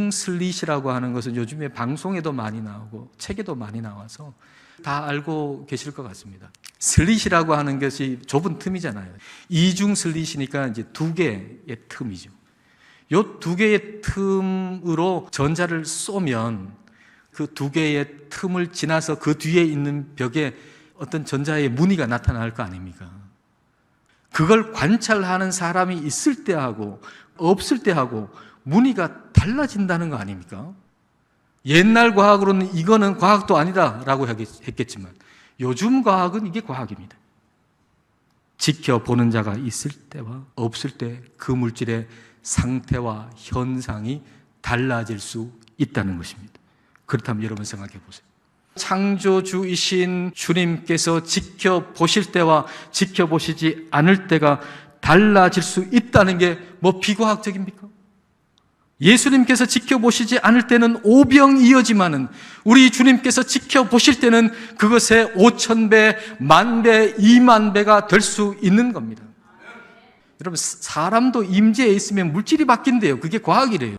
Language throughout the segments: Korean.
이중 슬릿이라고 하는 것은 요즘에 방송에도 많이 나오고 책에도 많이 나와서 다 알고 계실 것 같습니다. 슬릿이라고 하는 것이 좁은 틈이잖아요. 이중 슬릿이니까 이제 두 개의 틈이죠. 요 두 개의 틈으로 전자를 쏘면 그 두 개의 틈을 지나서 그 뒤에 있는 벽에 어떤 전자의 무늬가 나타날 거 아닙니까? 그걸 관찰하는 사람이 있을 때하고 없을 때하고 무늬가 달라진다는 거 아닙니까? 옛날 과학으로는 이거는 과학도 아니다라고 했겠지만 요즘 과학은 이게 과학입니다. 지켜보는 자가 있을 때와 없을 때 그 물질의 상태와 현상이 달라질 수 있다는 것입니다. 그렇다면 여러분 생각해 보세요. 창조주이신 주님께서 지켜보실 때와 지켜보시지 않을 때가 달라질 수 있다는 게 뭐 비과학적입니까? 예수님께서 지켜보시지 않을 때는 오병이어지만은 우리 주님께서 지켜보실 때는 그것의 5,000배, 10,000배, 20,000배가 될 수 있는 겁니다. 여러분, 사람도 임재에 있으면 물질이 바뀐대요. 그게 과학이래요.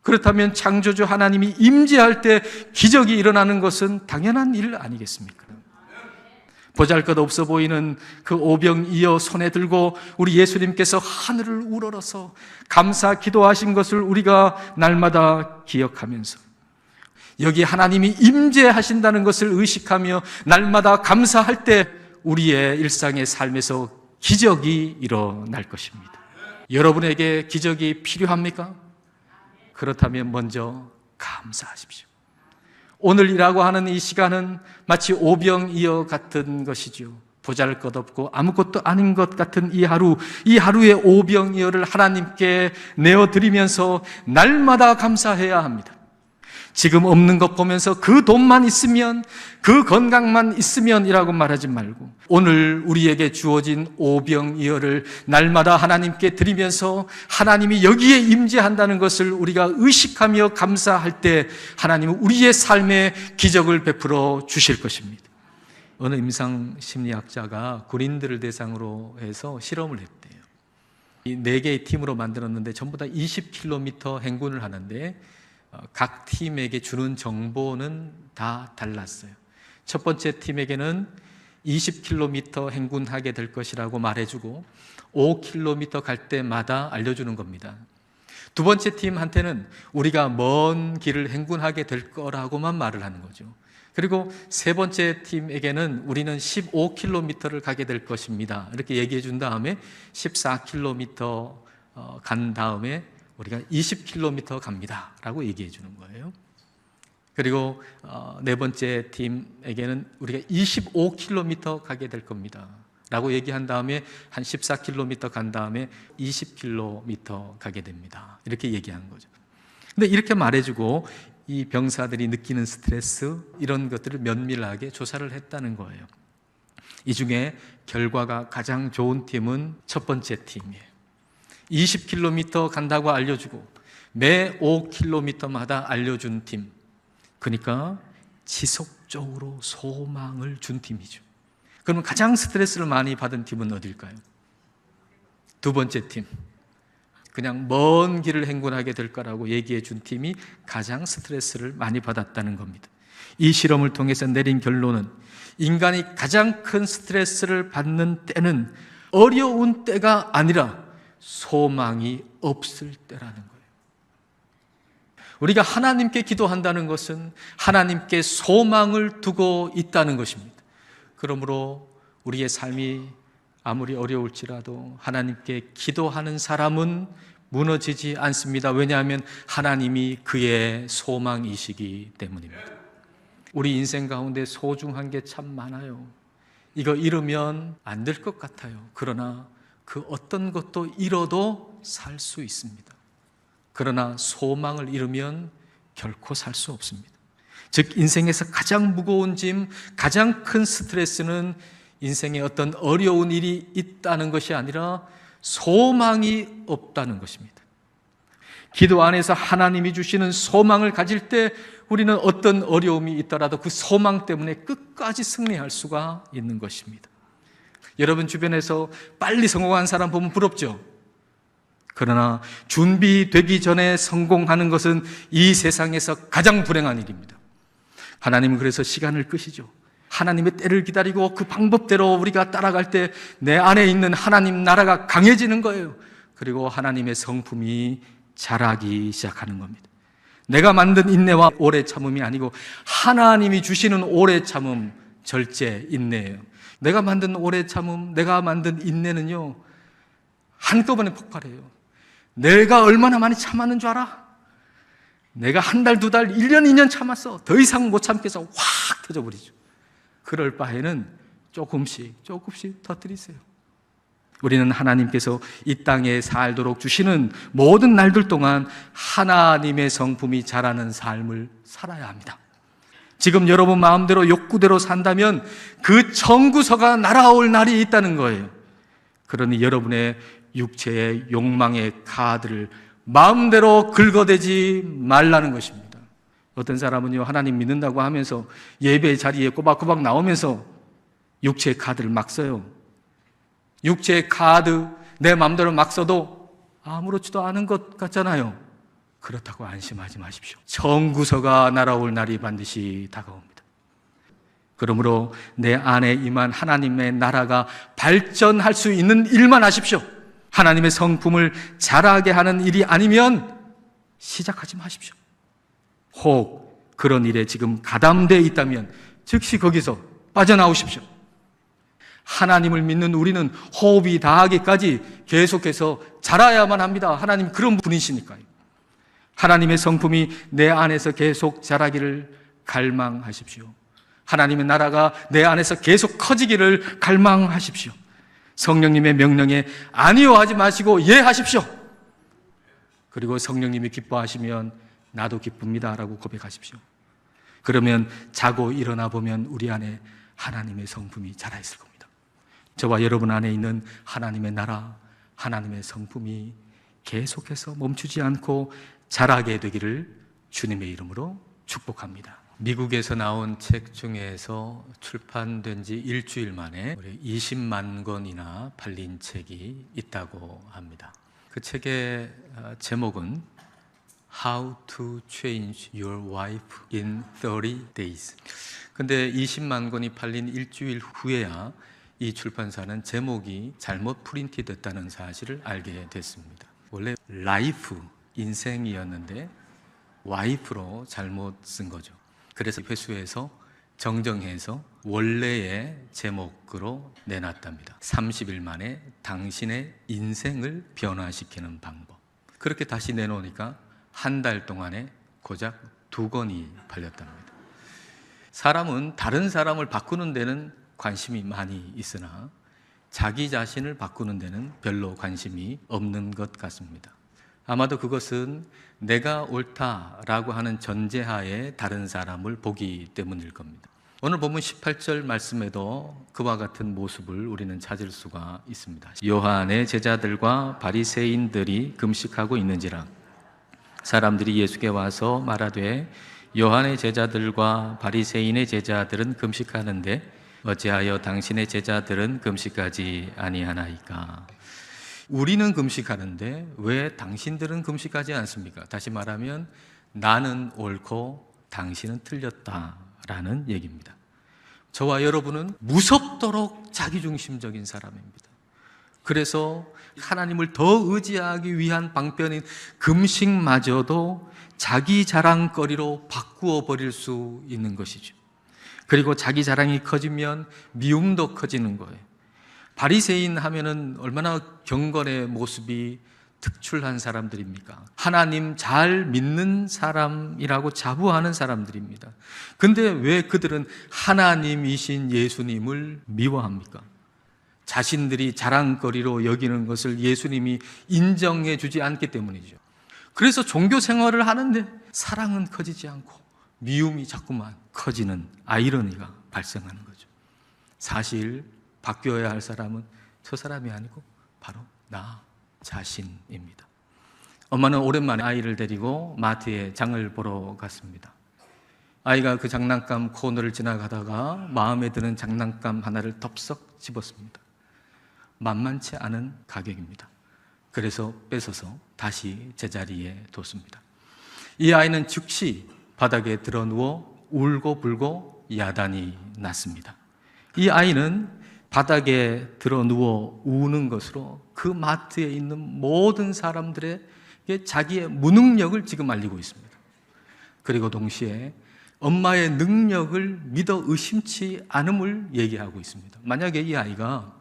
그렇다면 창조주 하나님이 임재할 때 기적이 일어나는 것은 당연한 일 아니겠습니까? 보잘것없어 보이는 그 오병이어 손에 들고 우리 예수님께서 하늘을 우러러서 감사 기도하신 것을 우리가 날마다 기억하면서 여기 하나님이 임재하신다는 것을 의식하며 날마다 감사할 때 우리의 일상의 삶에서 기적이 일어날 것입니다. 여러분에게 기적이 필요합니까? 그렇다면 먼저 감사하십시오. 오늘이라고 하는 이 시간은 마치 오병이어 같은 것이죠. 보잘것없고 아무것도 아닌 것 같은 이 하루의 오병이어를 하나님께 내어드리면서 날마다 감사해야 합니다. 지금 없는 것 보면서 그 돈만 있으면, 그 건강만 있으면이라고 말하지 말고 오늘 우리에게 주어진 오병이어를 날마다 하나님께 드리면서 하나님이 여기에 임재한다는 것을 우리가 의식하며 감사할 때 하나님은 우리의 삶에 기적을 베풀어 주실 것입니다. 어느 임상심리학자가 군인들을 대상으로 해서 실험을 했대요. 이 4개의 팀으로 만들었는데 전부 다 20km 행군을 하는데 각 팀에게 주는 정보는 다 달랐어요. 첫 번째 팀에게는 20km 행군하게 될 것이라고 말해주고 5km 갈 때마다 알려주는 겁니다. 두 번째 팀한테는 우리가 먼 길을 행군하게 될 거라고만 말을 하는 거죠. 그리고 세 번째 팀에게는 우리는 15km를 가게 될 것입니다. 이렇게 얘기해 준 다음에 14km 간 다음에 우리가 20km 갑니다 라고 얘기해 주는 거예요. 그리고 네 번째 팀에게는 우리가 25km 가게 될 겁니다 라고 얘기한 다음에 한 14km 간 다음에 20km 가게 됩니다 이렇게 얘기한 거죠. 근데 이렇게 말해주고 이 병사들이 느끼는 스트레스 이런 것들을 면밀하게 조사를 했다는 거예요. 이 중에 결과가 가장 좋은 팀은 첫 번째 팀이에요. 20km 간다고 알려주고 매 5km마다 알려준 팀, 그러니까 지속적으로 소망을 준 팀이죠. 그러면 가장 스트레스를 많이 받은 팀은 어딜까요? 두 번째 팀, 그냥 먼 길을 행군하게 될 거라고 얘기해 준 팀이 가장 스트레스를 많이 받았다는 겁니다. 이 실험을 통해서 내린 결론은 인간이 가장 큰 스트레스를 받는 때는 어려운 때가 아니라 소망이 없을 때라는 거예요. 우리가 하나님께 기도한다는 것은 하나님께 소망을 두고 있다는 것입니다. 그러므로 우리의 삶이 아무리 어려울지라도 하나님께 기도하는 사람은 무너지지 않습니다. 왜냐하면 하나님이 그의 소망이시기 때문입니다. 우리 인생 가운데 소중한 게 참 많아요. 이거 잃으면 안 될 것 같아요. 그러나 그 어떤 것도 잃어도 살 수 있습니다. 그러나 소망을 잃으면 결코 살 수 없습니다. 즉 인생에서 가장 무거운 짐, 가장 큰 스트레스는 인생에 어떤 어려운 일이 있다는 것이 아니라 소망이 없다는 것입니다. 기도 안에서 하나님이 주시는 소망을 가질 때 우리는 어떤 어려움이 있더라도 그 소망 때문에 끝까지 승리할 수가 있는 것입니다. 여러분 주변에서 빨리 성공한 사람 보면 부럽죠? 그러나 준비되기 전에 성공하는 것은 이 세상에서 가장 불행한 일입니다. 하나님은 그래서 시간을 끄시죠. 하나님의 때를 기다리고 그 방법대로 우리가 따라갈 때 내 안에 있는 하나님 나라가 강해지는 거예요. 그리고 하나님의 성품이 자라기 시작하는 겁니다. 내가 만든 인내와 오래 참음이 아니고 하나님이 주시는 오래 참음, 절제 인내예요. 내가 만든 오래 참음, 내가 만든 인내는요, 한꺼번에 폭발해요. 내가 얼마나 많이 참았는 줄 알아? 내가 한 달, 두 달, 1년, 2년 참았어. 더 이상 못 참겠어. 확 터져버리죠. 그럴 바에는 조금씩 터뜨리세요. 우리는 하나님께서 이 땅에 살도록 주시는 모든 날들 동안 하나님의 성품이 자라는 삶을 살아야 합니다. 지금 여러분 마음대로 욕구대로 산다면 그 청구서가 날아올 날이 있다는 거예요. 그러니 여러분의 육체의 욕망의 카드를 마음대로 긁어대지 말라는 것입니다. 어떤 사람은요, 하나님 믿는다고 하면서 예배 자리에 꼬박꼬박 나오면서 육체의 카드를 막 써요. 육체의 카드 내 마음대로 막 써도 아무렇지도 않은 것 같잖아요. 그렇다고 안심하지 마십시오. 청구서가 날아올 날이 반드시 다가옵니다. 그러므로 내 안에 임한 하나님의 나라가 발전할 수 있는 일만 하십시오. 하나님의 성품을 자라게 하는 일이 아니면 시작하지 마십시오. 혹 그런 일에 지금 가담되어 있다면 즉시 거기서 빠져나오십시오. 하나님을 믿는 우리는 호흡이 다하기까지 계속해서 자라야만 합니다. 하나님 그런 분이시니까요. 하나님의 성품이 내 안에서 계속 자라기를 갈망하십시오. 하나님의 나라가 내 안에서 계속 커지기를 갈망하십시오. 성령님의 명령에 아니요 하지 마시고 예 하십시오. 그리고 성령님이 기뻐하시면 나도 기쁩니다 라고 고백하십시오. 그러면 자고 일어나 보면 우리 안에 하나님의 성품이 자라있을 겁니다. 저와 여러분 안에 있는 하나님의 나라, 하나님의 성품이 계속해서 멈추지 않고 자라게 되기를 주님의 이름으로 축복합니다. 미국에서 나온 책 중에서 출판된 지 일주일 만에 20만 권이나 팔린 책이 있다고 합니다. 그 책의 제목은 How to Change Your Wife in 30 Days. 근데 20만 권이 팔린 일주일 후에야 이 출판사는 제목이 잘못 프린트 됐다는 사실을 알게 됐습니다. 원래 라이프, 인생이었는데 와이프로 잘못 쓴 거죠. 그래서 회수해서 정정해서 원래의 제목으로 내놨답니다. 30일 만에 당신의 인생을 변화시키는 방법. 그렇게 다시 내놓으니까 한 달 동안에 고작 2권이 팔렸답니다. 사람은 다른 사람을 바꾸는 데는 관심이 많이 있으나 자기 자신을 바꾸는 데는 별로 관심이 없는 것 같습니다. 아마도 그것은 내가 옳다라고 하는 전제하에 다른 사람을 보기 때문일 겁니다. 오늘 본문 18절 말씀에도 그와 같은 모습을 우리는 찾을 수가 있습니다. 요한의 제자들과 바리새인들이 금식하고 있는지라 사람들이 예수께 와서 말하되 요한의 제자들과 바리새인의 제자들은 금식하는데 어찌하여 당신의 제자들은 금식하지 아니하나이까? 우리는 금식하는데 왜 당신들은 금식하지 않습니까? 다시 말하면 나는 옳고 당신은 틀렸다라는 얘기입니다. 저와 여러분은 무섭도록 자기중심적인 사람입니다. 그래서 하나님을 더 의지하기 위한 방편인 금식마저도 자기 자랑거리로 바꾸어 버릴 수 있는 것이죠. 그리고 자기 자랑이 커지면 미움도 커지는 거예요. 바리새인 하면은 얼마나 경건의 모습이 특출한 사람들입니까? 하나님 잘 믿는 사람이라고 자부하는 사람들입니다. 근데 왜 그들은 하나님이신 예수님을 미워합니까? 자신들이 자랑거리로 여기는 것을 예수님이 인정해 주지 않기 때문이죠. 그래서 종교 생활을 하는데 사랑은 커지지 않고 미움이 자꾸만 커지는 아이러니가 발생하는 거죠. 사실 바뀌어야 할 사람은 저 사람이 아니고 바로 나 자신입니다. 엄마는 오랜만에 아이를 데리고 마트에 장을 보러 갔습니다. 아이가 그 장난감 코너를 지나가다가 마음에 드는 장난감 하나를 덥석 집었습니다. 만만치 않은 가격입니다. 그래서 뺏어서 다시 제자리에 뒀습니다. 이 아이는 즉시 바닥에 드러누워 울고 불고 야단이 났습니다. 이 아이는 바닥에 드러누워 우는 것으로 그 마트에 있는 모든 사람들에게 자기의 무능력을 지금 알리고 있습니다. 그리고 동시에 엄마의 능력을 믿어 의심치 않음을 얘기하고 있습니다. 만약에 이 아이가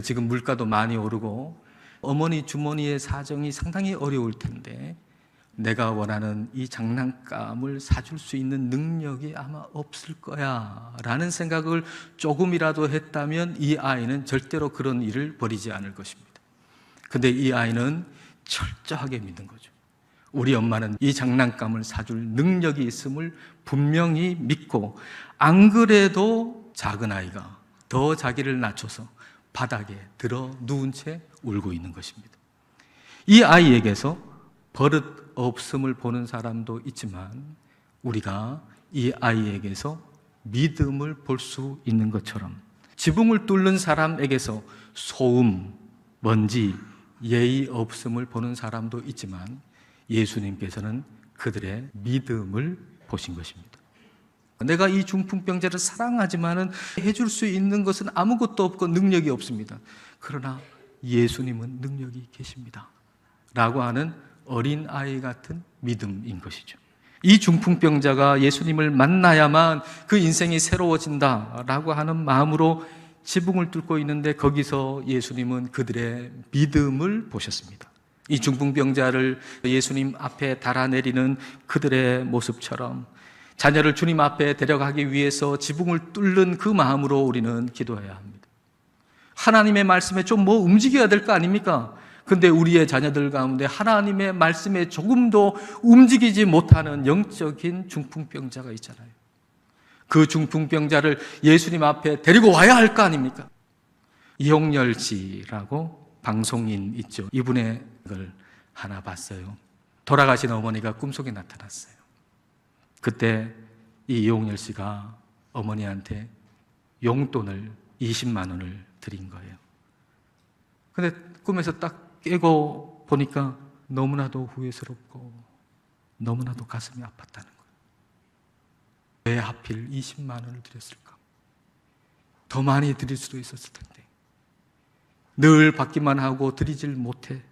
지금 물가도 많이 오르고 어머니 주머니의 사정이 상당히 어려울 텐데 내가 원하는 이 장난감을 사줄 수 있는 능력이 아마 없을 거야 라는 생각을 조금이라도 했다면 이 아이는 절대로 그런 일을 벌이지 않을 것입니다. 근데 이 아이는 철저하게 믿는 거죠. 우리 엄마는 이 장난감을 사줄 능력이 있음을 분명히 믿고, 안 그래도 작은 아이가 더 자기를 낮춰서 바닥에 들어 누운 채 울고 있는 것입니다. 이 아이에게서 버릇 없음을 보는 사람도 있지만 우리가 이 아이에게서 믿음을 볼 수 있는 것처럼 지붕을 뚫는 사람에게서 소음, 먼지, 예의 없음을 보는 사람도 있지만 예수님께서는 그들의 믿음을 보신 것입니다. 내가 이 중풍병자를 사랑하지만은 해줄 수 있는 것은 아무것도 없고 능력이 없습니다. 그러나 예수님은 능력이 계십니다. 라고 하는 어린 아이 같은 믿음인 것이죠. 이 중풍병자가 예수님을 만나야만 그 인생이 새로워진다라고 하는 마음으로 지붕을 뚫고 있는데 거기서 예수님은 그들의 믿음을 보셨습니다. 이 중풍병자를 예수님 앞에 달아내리는 그들의 모습처럼 자녀를 주님 앞에 데려가기 위해서 지붕을 뚫는 그 마음으로 우리는 기도해야 합니다. 하나님의 말씀에 좀 뭐 움직여야 될 거 아닙니까? 근데 우리의 자녀들 가운데 하나님의 말씀에 조금도 움직이지 못하는 영적인 중풍병자가 있잖아요. 그 중풍병자를 예수님 앞에 데리고 와야 할 거 아닙니까? 이용열 씨라고 방송인 있죠. 이분의 걸 하나 봤어요. 돌아가신 어머니가 꿈속에 나타났어요. 그때 이 이용열 씨가 어머니한테 용돈을 20만 원을 드린 거예요. 근데 꿈에서 딱 깨고 보니까 너무나도 후회스럽고 너무나도 가슴이 아팠다는 거예요. 왜 하필 20만 원을 드렸을까? 더 많이 드릴 수도 있었을 텐데 늘 받기만 하고 드리질 못해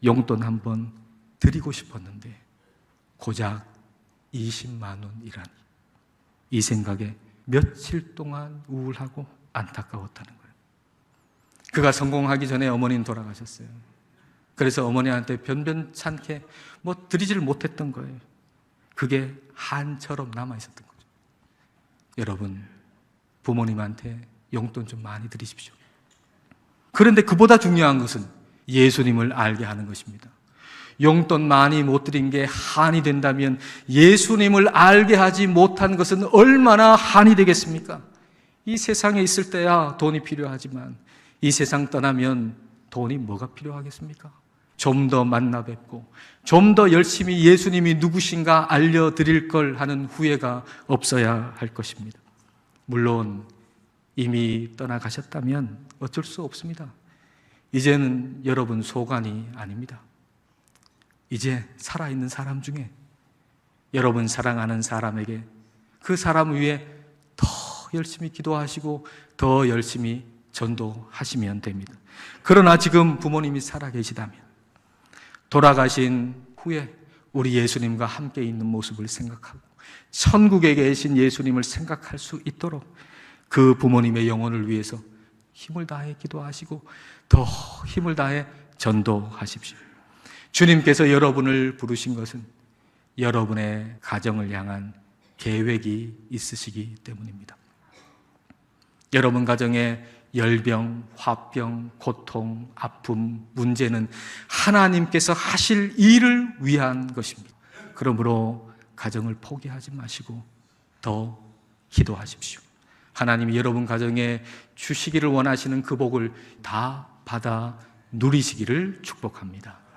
용돈 한번 드리고 싶었는데 고작 20만 원이라니. 이 생각에 며칠 동안 우울하고 안타까웠다는 거예요. 그가 성공하기 전에 어머니는 돌아가셨어요. 그래서 어머니한테 변변찮게 뭐 드리지를 못했던 거예요. 그게 한처럼 남아있었던 거죠. 여러분, 부모님한테 용돈 좀 많이 드리십시오. 그런데 그보다 중요한 것은 예수님을 알게 하는 것입니다. 용돈 많이 못 드린 게 한이 된다면 예수님을 알게 하지 못한 것은 얼마나 한이 되겠습니까? 이 세상에 있을 때야 돈이 필요하지만 이 세상 떠나면 돈이 뭐가 필요하겠습니까? 좀 더 만나 뵙고 좀 더 열심히 예수님이 누구신가 알려드릴 걸 하는 후회가 없어야 할 것입니다. 물론 이미 떠나가셨다면 어쩔 수 없습니다. 이제는 여러분 소관이 아닙니다. 이제 살아있는 사람 중에 여러분 사랑하는 사람에게 그 사람 위해 더 열심히 기도하시고 더 열심히 전도하시면 됩니다. 그러나 지금 부모님이 살아계시다면 돌아가신 후에 우리 예수님과 함께 있는 모습을 생각하고 천국에 계신 예수님을 생각할 수 있도록 그 부모님의 영혼을 위해서 힘을 다해 기도하시고 더 힘을 다해 전도하십시오. 주님께서 여러분을 부르신 것은 여러분의 가정을 향한 계획이 있으시기 때문입니다. 여러분 가정에 열병, 화병, 고통, 아픔, 문제는 하나님께서 하실 일을 위한 것입니다. 그러므로 가정을 포기하지 마시고 더 기도하십시오. 하나님이 여러분 가정에 주시기를 원하시는 그 복을 다 받아 누리시기를 축복합니다.